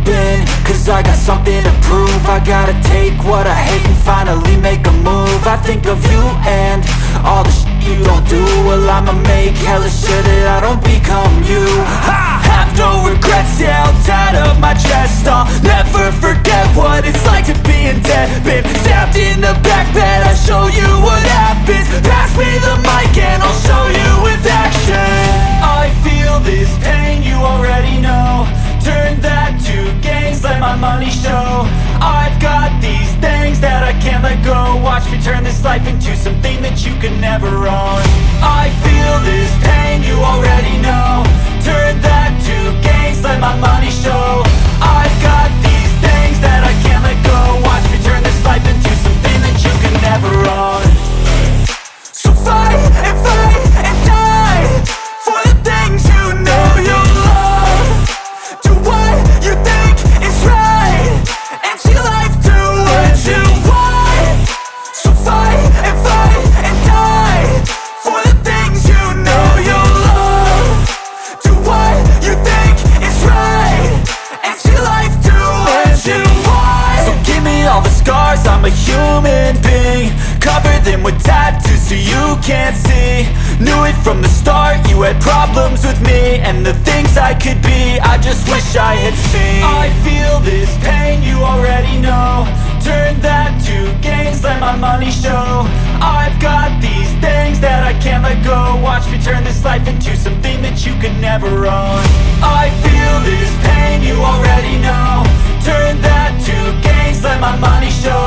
been, cause I got something to prove. I gotta take what I hate and finally make a move. I think of you and all the shit you don't do. Well, I'ma make hella sure that I don't become you. I have no regrets, yeah, I'll tie up my chest. I'll never forget what it's like to be in debt. Been stabbed in the back bed, I'll show you what happens. Pass me the mic and I'll show you with action. I feel this pain, you already know. Turn that to gains, let my money show. I've got these things that I can't let go. Watch me turn this life into something that you can never own. I feel this pain, you already know. Turn that to gains, let my money show. I've got these things that I can't let go. Watch me turn this life into something that you can never own. So fight and die for the things you know you love. Do what you think is right and see life do what you want. So fight and die for the things you know you love. Do what you think is right and see life do what you want. So give me all the scars, I'm a human being. Cover them with tattoos so you can't see. Knew it from the start, you had problems with me and the things I could be, I just wish I had seen. I feel this pain, you already know. Turn that to gains, let my money show. I've got these things that I can't let go. Watch me turn this life into something that you can never own. I feel this pain, you already know. Turn that to gains, let my money show.